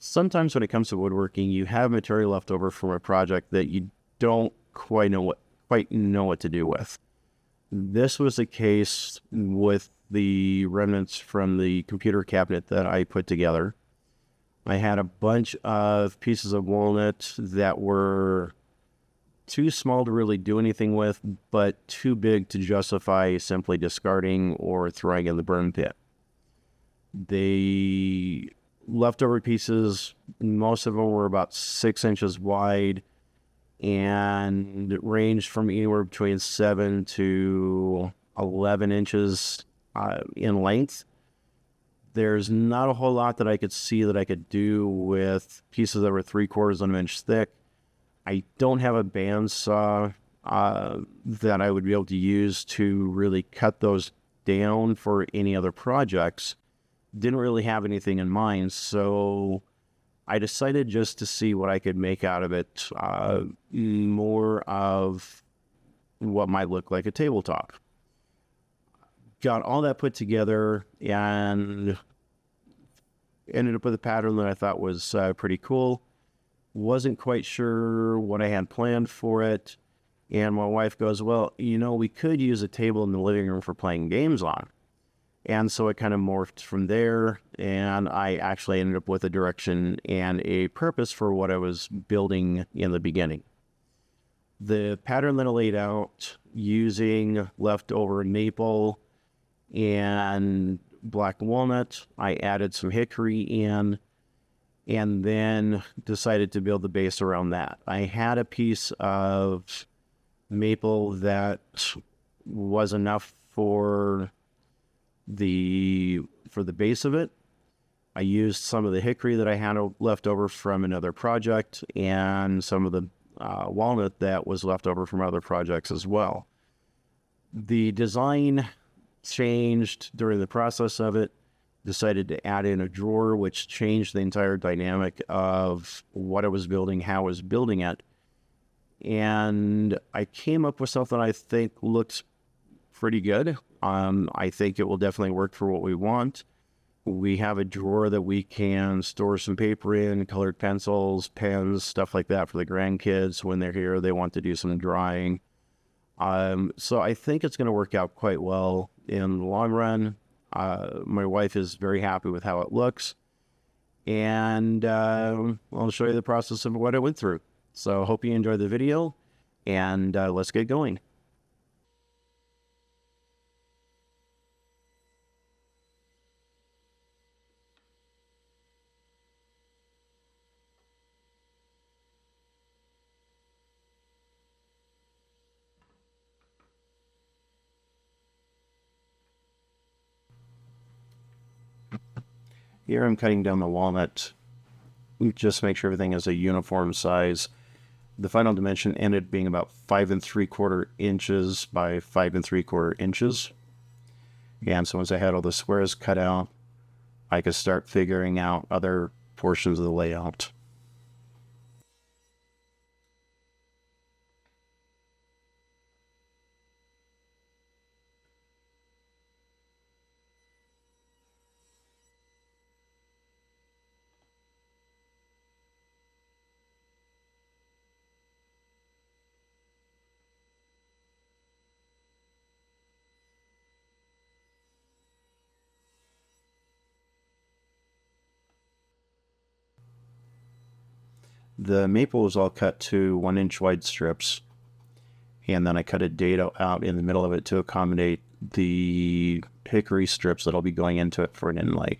Sometimes when it comes to woodworking, you have material left over from a project that you don't quite know what to do with. This was the case with the remnants from the computer cabinet that I put together. I had a bunch of pieces of walnut that were too small to really do anything with, but too big to justify simply discarding or throwing in the burn pit. The leftover pieces, most of them were about 6 inches wide and ranged from anywhere between 7 to 11 inches in length. There's not a whole lot that I could see that I could do with pieces that were 3/4 of an inch thick. I don't have a bandsaw that I would be able to use to really cut those down for any other projects. Didn't really have anything in mind, so I decided just to see what I could make out of it, more of what might look like a tabletop. Got all that put together and ended up with a pattern that I thought was pretty cool. Wasn't quite sure what I had planned for it, and my wife goes, well, we could use a table in the living room for playing games on. And so it kind of morphed from there, and I actually ended up with a direction and a purpose for what I was building in the beginning. The pattern that I laid out using leftover maple and black walnut, I added some hickory in, and then decided to build the base around that. I had a piece of maple that was enough for the base of it. I used some of the hickory that I had left over from another project and some of the walnut that was left over from other projects as well. The design changed during the process of it. Decided to add in a drawer, which changed the entire dynamic of what I was building, how I was building it. And I came up with something I think looks pretty good. I think it will definitely work for what we want. We have a drawer that we can store some paper in, colored pencils, pens, stuff like that for the grandkids when they're here. They want to do some drawing. So I think it's going to work out quite well in the long run. My wife is very happy with how it looks. And I'll show you the process of what I went through. So hope you enjoyed the video, and let's get going. Here I'm cutting down the walnut. Just make sure everything is a uniform size. The final dimension ended being about 5 3/4 inches by 5 3/4 inches. And so once I had all the squares cut out, I could start figuring out other portions of the layout. The maple was all cut to 1 inch wide strips, and then I cut a dado out in the middle of it to accommodate the hickory strips that'll be going into it for an inlay.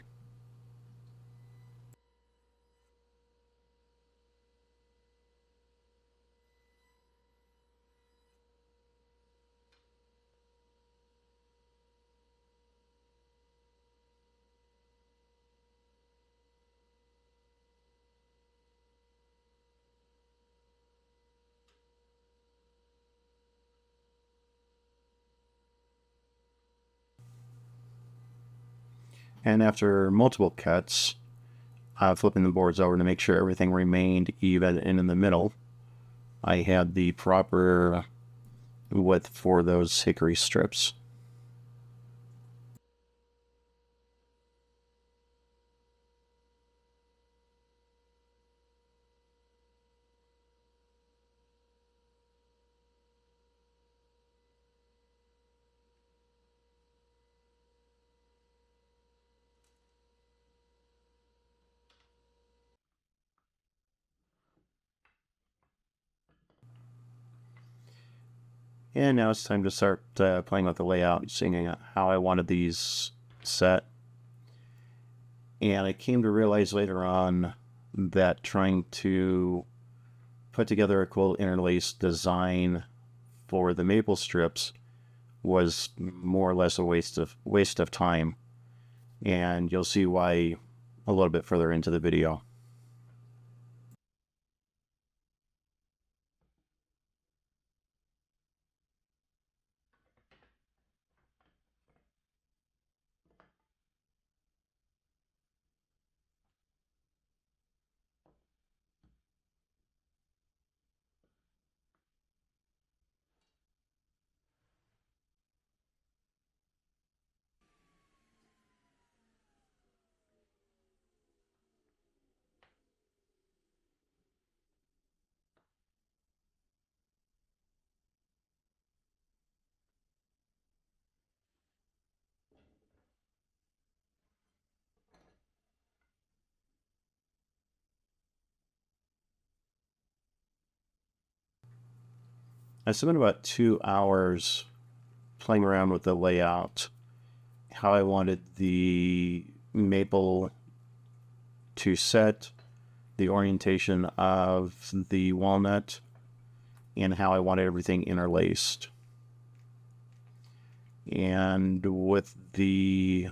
And after multiple cuts, flipping the boards over to make sure everything remained even and in the middle, I had the proper width for those hickory strips. And now it's time to start playing with the layout, seeing how I wanted these set. And I came to realize later on that trying to put together a cool interlaced design for the maple strips was more or less a waste of time. And you'll see why a little bit further into the video. I spent about 2 hours playing around with the layout, how I wanted the maple to set, the orientation of the walnut, and how I wanted everything interlaced. And with the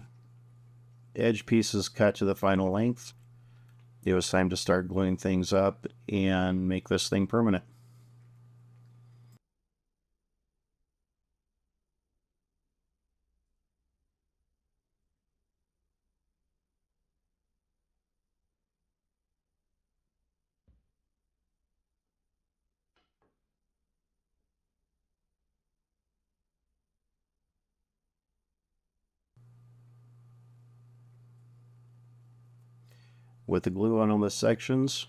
edge pieces cut to the final length, it was time to start gluing things up and make this thing permanent. With the glue on all the sections,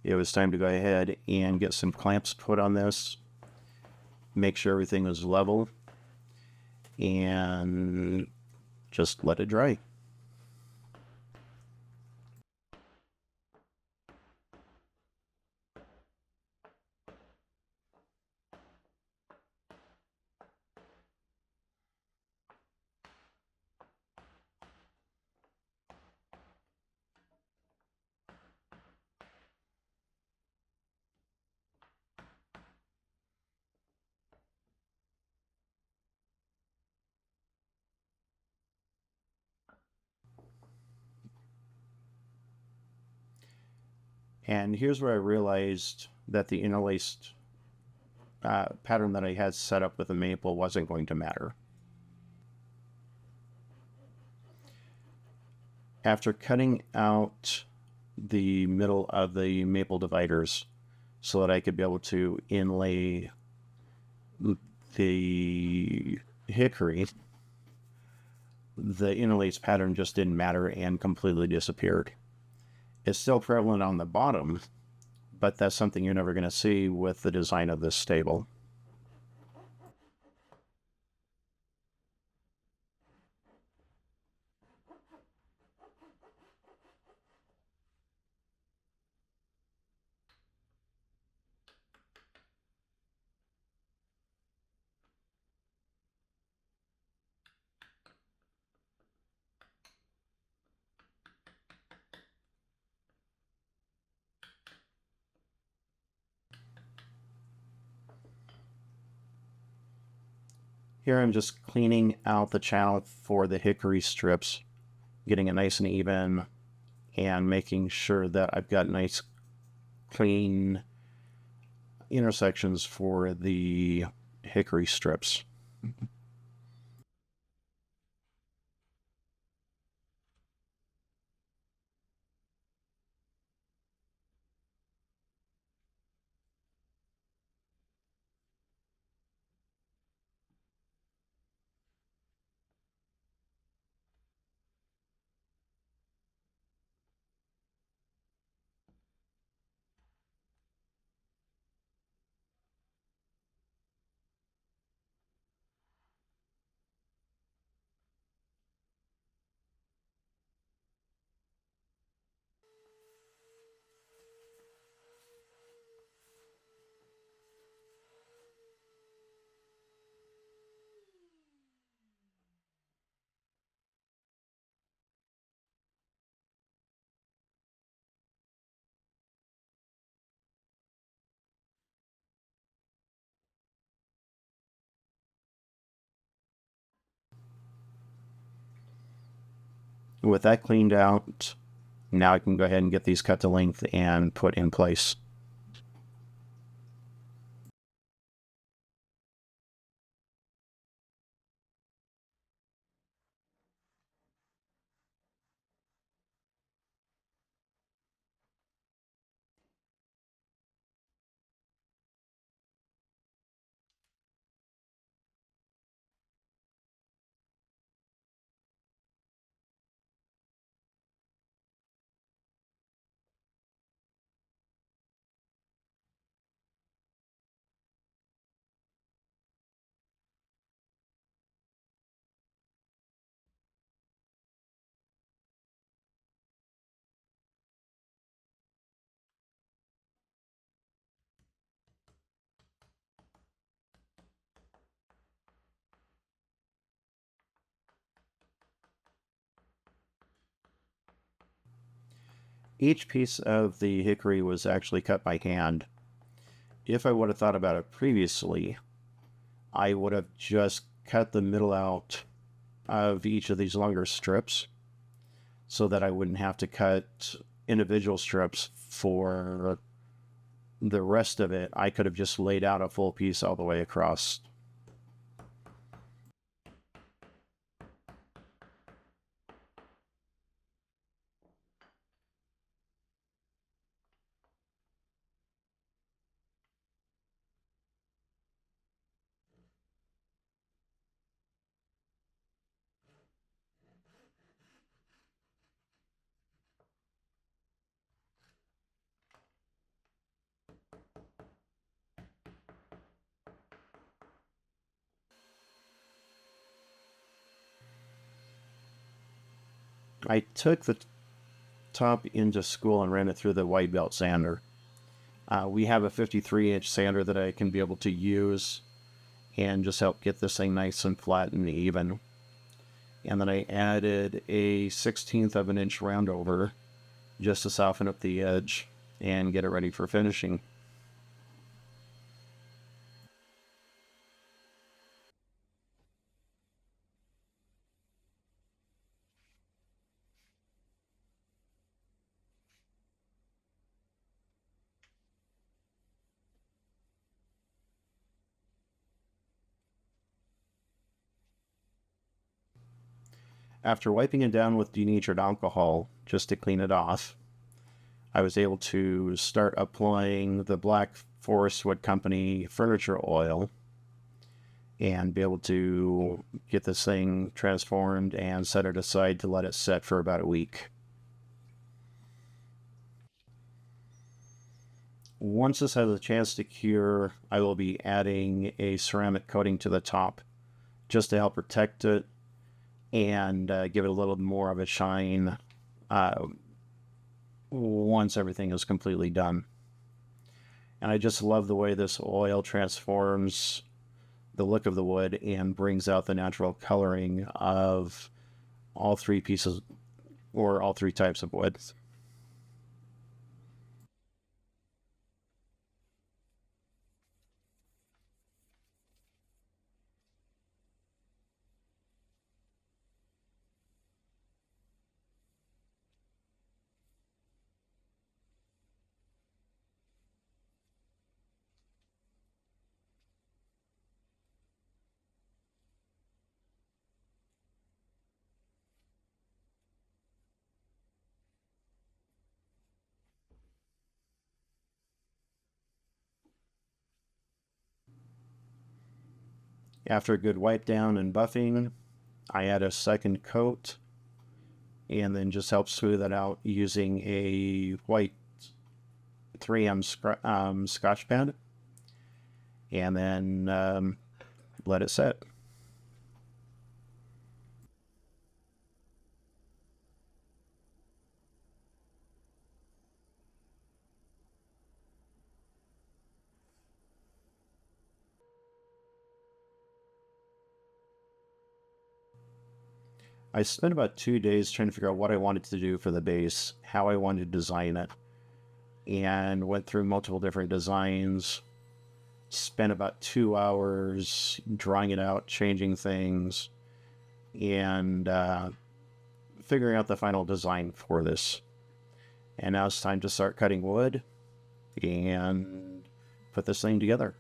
it was time to go ahead and get some clamps put on this, make sure everything was level, and just let it dry. And here's where I realized that the interlaced pattern that I had set up with the maple wasn't going to matter. After cutting out the middle of the maple dividers so that I could be able to inlay the hickory, the interlaced pattern just didn't matter and completely disappeared. It's still prevalent on the bottom, but that's something you're never going to see with the design of this stable. Here I'm just cleaning out the channel for the hickory strips, getting it nice and even, and making sure that I've got nice clean intersections for the hickory strips. With that cleaned out, now I can go ahead and get these cut to length and put in place. Each piece of the hickory was actually cut by hand. If I would have thought about it previously, I would have just cut the middle out of each of these longer strips so that I wouldn't have to cut individual strips for the rest of it. I could have just laid out a full piece all the way across. I took the top into school and ran it through the white belt sander. We have a 53-inch sander that I can be able to use and just help get this thing nice and flat and even. And then I added a 1/16 of an inch roundover just to soften up the edge and get it ready for finishing. After wiping it down with denatured alcohol just to clean it off, I was able to start applying the Black Forest Wood Company furniture oil and be able to get this thing transformed and set it aside to let it set for about a week. Once this has a chance to cure, I will be adding a ceramic coating to the top just to help protect it and give it a little more of a shine once everything is completely done. And I just love the way this oil transforms the look of the wood and brings out the natural coloring of all three pieces or all three types of wood. After a good wipe down and buffing, I add a second coat and then just help smooth it out using a white 3M Scotch pad and then let it set. I spent about 2 days trying to figure out what I wanted to do for the base, how I wanted to design it, and went through multiple different designs. Spent about 2 hours drawing it out, changing things, and figuring out the final design for this. And now it's time to start cutting wood and put this thing together.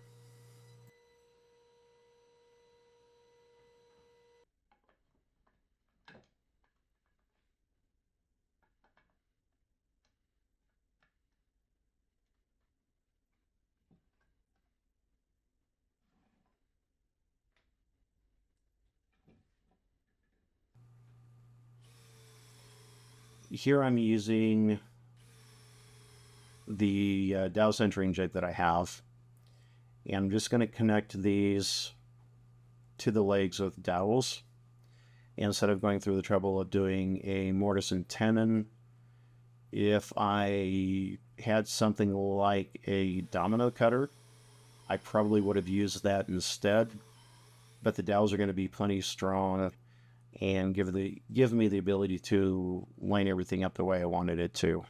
Here I'm using the dowel centering jig that I have, and I'm just going to connect these to the legs with dowels instead of going through the trouble of doing a mortise and tenon. If I had something like a domino cutter, I probably would have used that instead, but the dowels are going to be plenty strong and give me the ability to line everything up the way I wanted it to.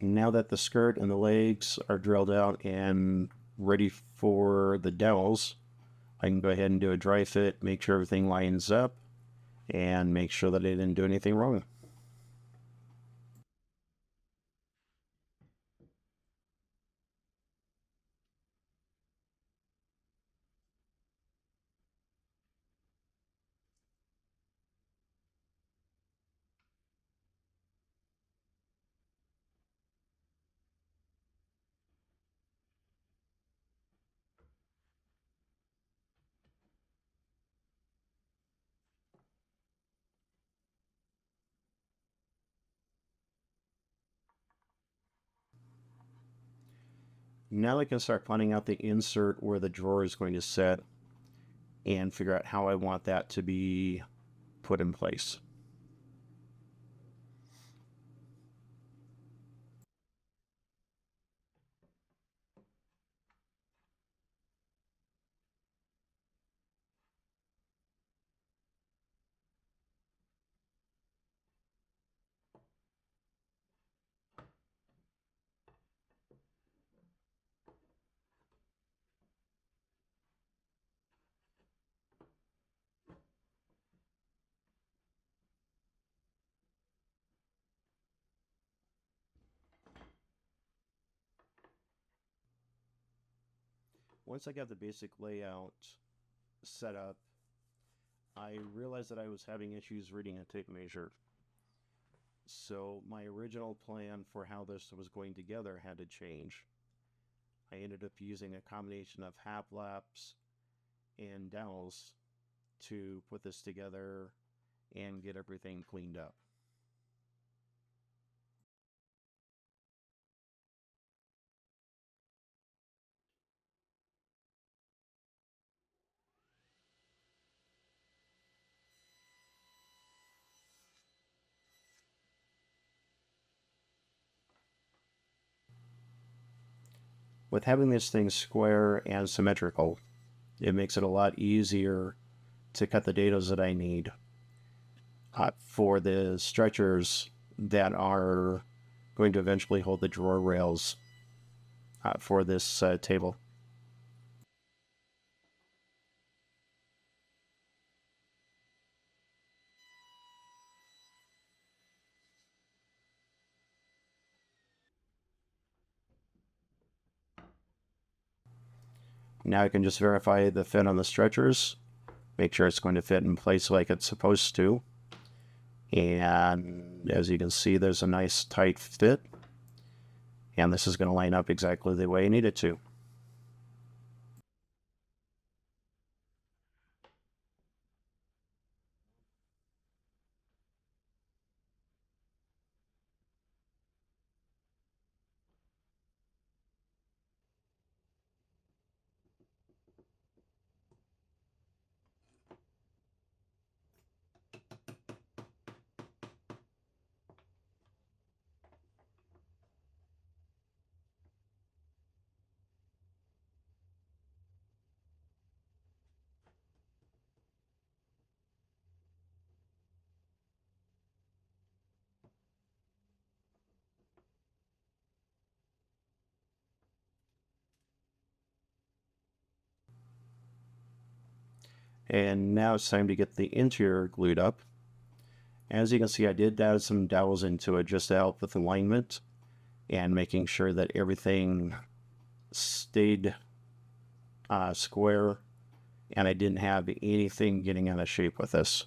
Now that the skirt and the legs are drilled out and ready for the dowels, I can go ahead and do a dry fit, make sure everything lines up, and make sure that I didn't do anything wrong. Now I can start planning out the insert where the drawer is going to sit and figure out how I want that to be put in place. Once I got the basic layout set up, I realized that I was having issues reading a tape measure. So my original plan for how this was going together had to change. I ended up using a combination of half laps and dowels to put this together and get everything cleaned up. With having this thing square and symmetrical, it makes it a lot easier to cut the dados that I need for the stretchers that are going to eventually hold the drawer rails for this table. Now I can just verify the fit on the stretchers, make sure it's going to fit in place like it's supposed to. And as you can see, there's a nice tight fit. And this is going to line up exactly the way I need it to. And now it's time to get the interior glued up. As you can see, I did add some dowels into it just to help with alignment and making sure that everything stayed square, and I didn't have anything getting out of shape with this.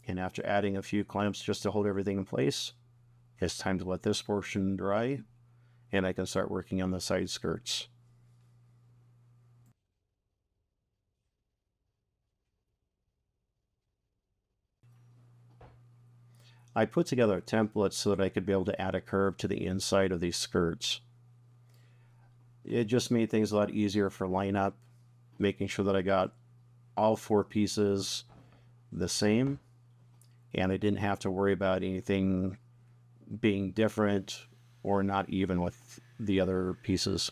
And after adding a few clamps just to hold everything in place, it's time to let this portion dry, and I can start working on the side skirts. I put together a template so that I could be able to add a curve to the inside of these skirts. It just made things a lot easier for lineup, making sure that I got all 4 pieces the same, and I didn't have to worry about anything being different or not even with the other pieces.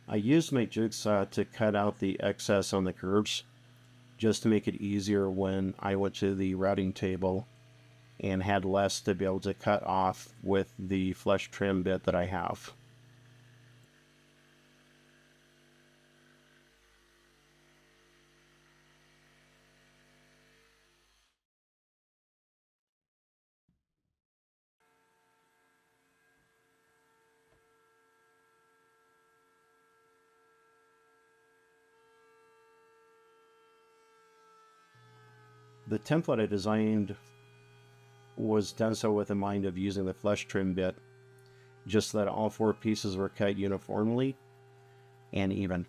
I used my jigsaw to cut out the excess on the curves just to make it easier when I went to the routing table and had less to be able to cut off with the flush trim bit that I have. The template I designed was done so with the mind of using the flush trim bit, just so that all 4 pieces were cut uniformly and even.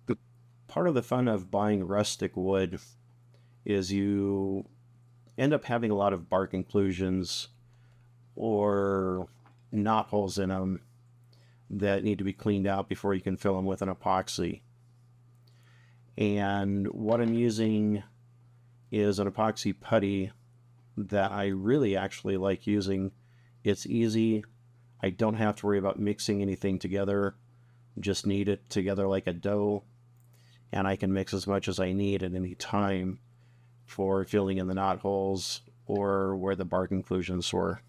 The part of the fun of buying rustic wood is you end up having a lot of bark inclusions or knot holes in them that need to be cleaned out before you can fill them with an epoxy. And what I'm using is an epoxy putty that I really actually like using. It's easy. I don't have to worry about mixing anything together. Just knead it together like a dough, and I can mix as much as I need at any time for filling in the knot holes or where the bark inclusions were.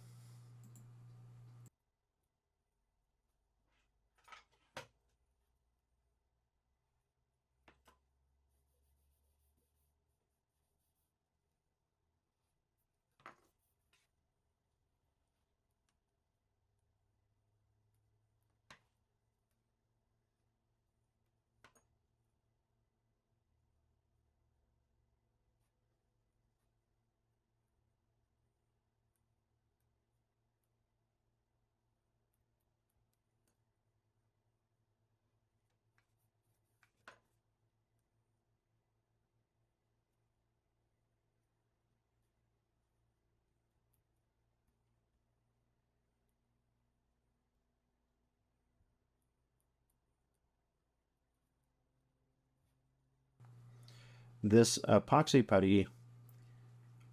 This epoxy putty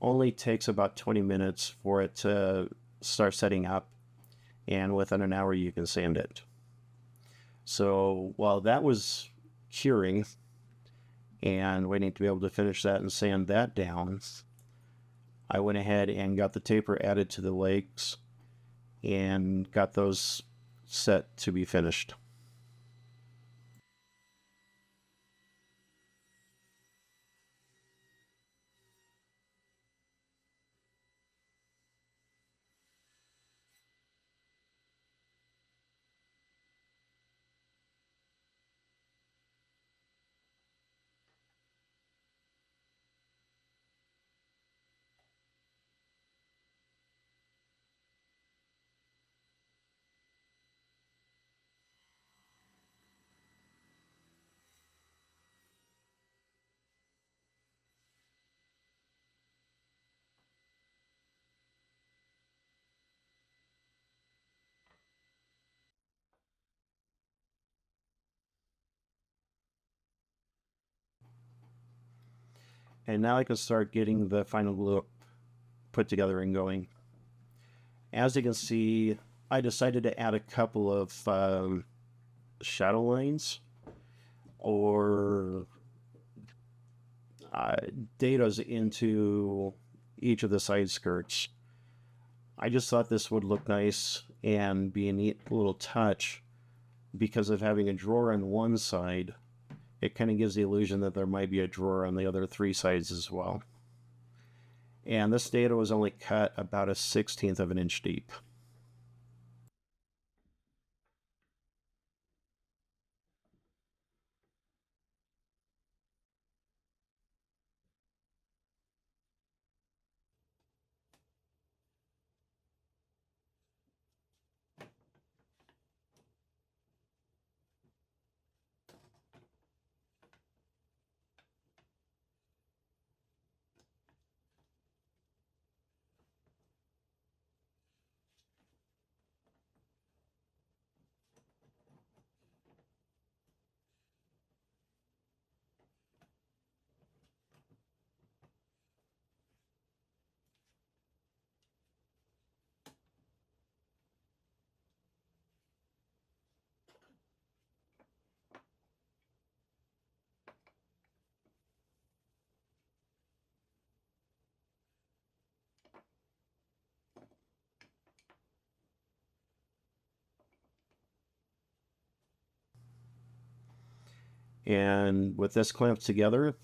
only takes about 20 minutes for it to start setting up, and within an hour you can sand it. So while that was curing and waiting to be able to finish that and sand that down, I went ahead and got the taper added to the legs and got those set to be finished. And now I can start getting the final look put together and going. As you can see, I decided to add a couple of shadow lines or datas into each of the side skirts. I just thought this would look nice and be a neat little touch because of having a drawer on one side. It kind of gives the illusion that there might be a drawer on the other three sides as well. And this data was only cut about 1/16 of an inch deep. And with this clamped together,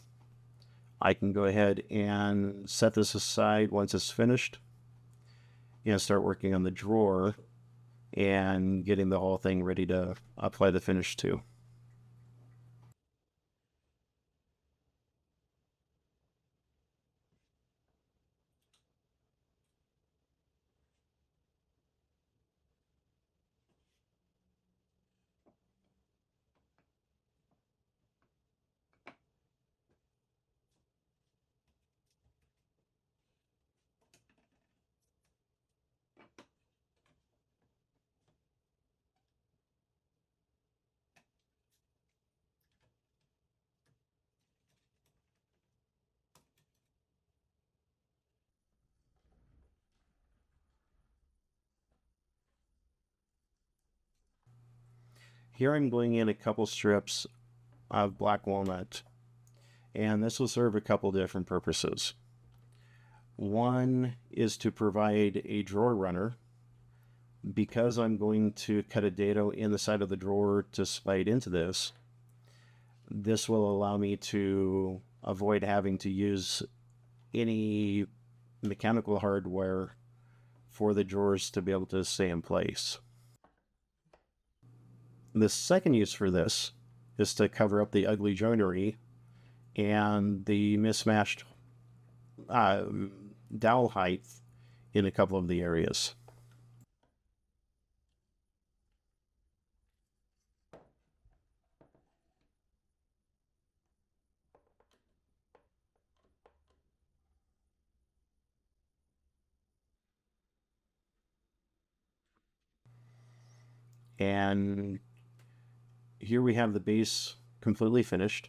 I can go ahead and set this aside once it's finished and start working on the drawer and getting the whole thing ready to apply the finish to. Here I'm going in a couple strips of black walnut, and this will serve a couple different purposes. One is to provide a drawer runner. Because I'm going to cut a dado in the side of the drawer to slide into this, this will allow me to avoid having to use any mechanical hardware for the drawers to be able to stay in place. The second use for this is to cover up the ugly joinery and the mismatched dowel height in a couple of the areas. And here we have the base completely finished.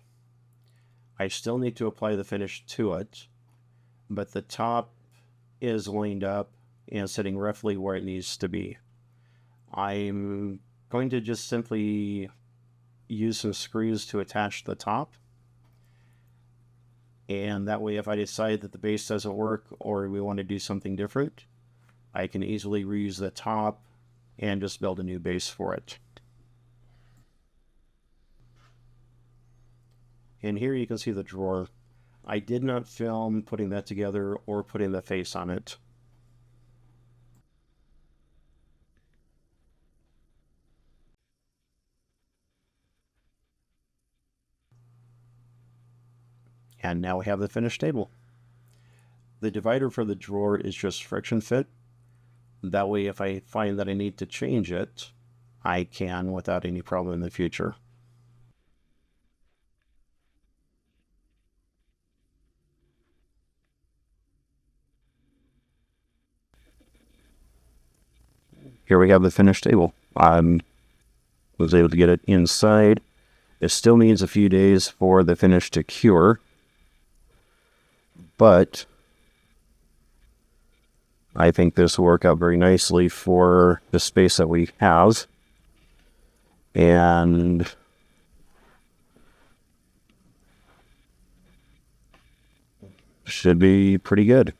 I still need to apply the finish to it, but the top is lined up and sitting roughly where it needs to be. I'm going to just simply use some screws to attach the top, and that way if I decide that the base doesn't work or we want to do something different, I can easily reuse the top and just build a new base for it. And here you can see the drawer. I did not film putting that together or putting the face on it. And now we have the finished table. The divider for the drawer is just friction fit. That way if I find that I need to change it, I can without any problem in the future. Here we have the finished table. I was able to get it inside. It still needs a few days for the finish to cure, but I think this will work out very nicely for the space that we have, and should be pretty good.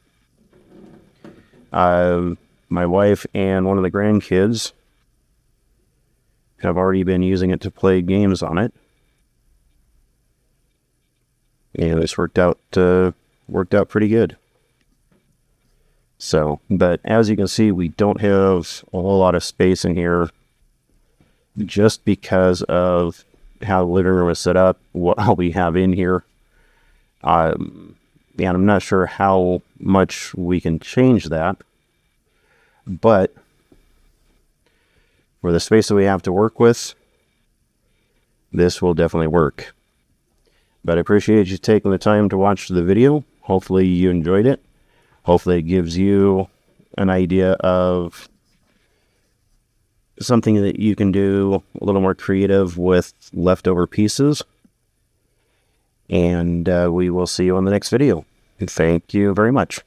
My wife and one of the grandkids have already been using it to play games on it, and it's worked out pretty good. So, but as you can see, we don't have a whole lot of space in here just because of how the living room is set up, what we have in here. And I'm not sure how much we can change that, but for the space that we have to work with, this will definitely work. But I appreciate you taking the time to watch the video. Hopefully you enjoyed it. Hopefully it gives you an idea of something that you can do a little more creative with leftover pieces. And we will see you on the next video. Thank you very much.